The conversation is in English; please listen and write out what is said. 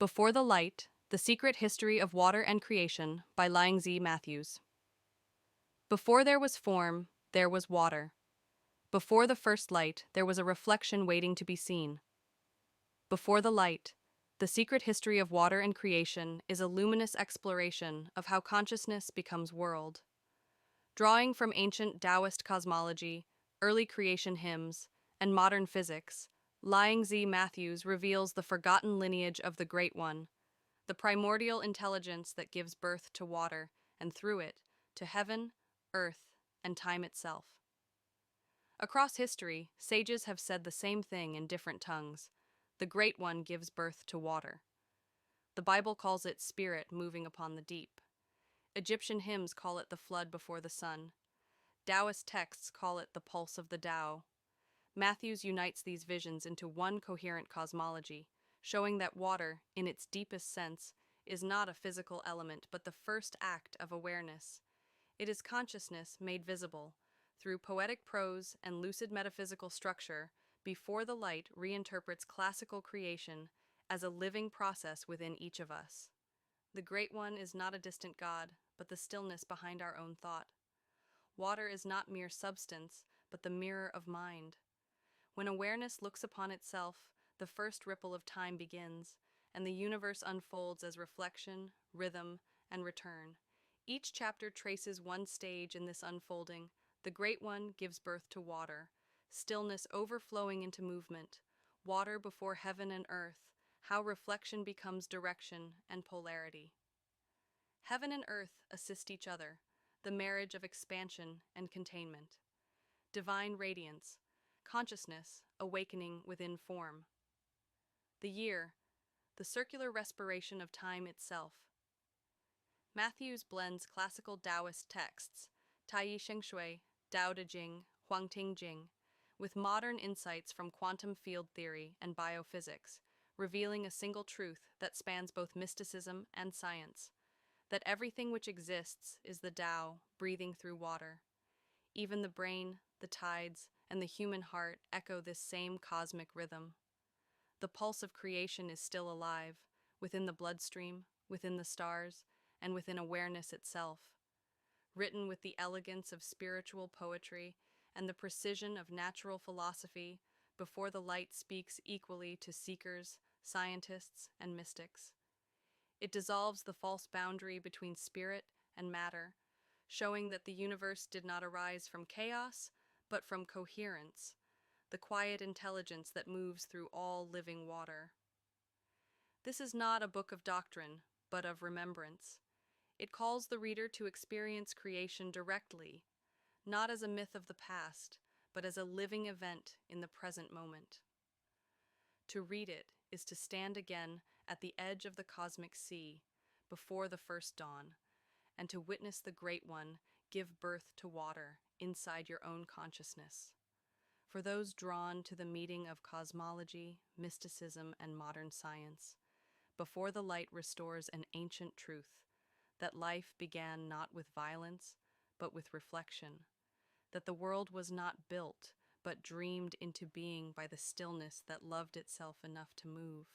Before the Light, The Secret History of Water and Creation by Laing Z. Matthews. Before there was form, there was water. Before the first light, there was a reflection waiting to be seen. Before the Light, The Secret History of Water and Creation is a luminous exploration of how consciousness becomes world. Drawing from ancient Daoist cosmology, early creation hymns, and modern physics, Laing Z. Matthews reveals the forgotten lineage of the Great One, the primordial intelligence that gives birth to water, and through it, to heaven, earth, and time itself. Across history, sages have said the same thing in different tongues. The Great One gives birth to water. The Bible calls it spirit moving upon the deep. Egyptian hymns call it the flood before the sun. Taoist texts call it the pulse of the Tao. Matthews unites these visions into one coherent cosmology, showing that water, in its deepest sense, is not a physical element but the first act of awareness. It is consciousness made visible. Through poetic prose and lucid metaphysical structure, Before the Light reinterprets classical creation as a living process within each of us. The Great One is not a distant God, but the stillness behind our own thought. Water is not mere substance, but the mirror of mind. When awareness looks upon itself, the first ripple of time begins, and the universe unfolds as reflection, rhythm, and return. Each chapter traces one stage in this unfolding. The Great One gives birth to water, stillness overflowing into movement, water before heaven and earth, how reflection becomes direction and polarity. Heaven and earth assist each other, the marriage of expansion and containment. Divine radiance, consciousness awakening within form. The year, the circular respiration of time itself. Matthews blends classical Taoist texts, Tai Sheng Shui, Tao Te Ching, Huang Ting Jing, with modern insights from quantum field theory and biophysics, revealing a single truth that spans both mysticism and science, that everything which exists is the Tao breathing through water. Even the brain, the tides, and the human heart echo this same cosmic rhythm. The pulse of creation is still alive, within the bloodstream, within the stars, and within awareness itself. Written with the elegance of spiritual poetry and the precision of natural philosophy, Before the Light speaks equally to seekers, scientists, and mystics. It dissolves the false boundary between spirit and matter, showing that the universe did not arise from chaos, but from coherence, the quiet intelligence that moves through all living water. This is not a book of doctrine, but of remembrance. It calls the reader to experience creation directly, not as a myth of the past, but as a living event in the present moment. To read it is to stand again at the edge of the cosmic sea, before the first dawn, and to witness the Great One give birth to water inside your own consciousness. For those drawn to the meeting of cosmology, mysticism, and modern science, Before the Light restores an ancient truth, that life began not with violence, but with reflection, that the world was not built, but dreamed into being by the stillness that loved itself enough to move.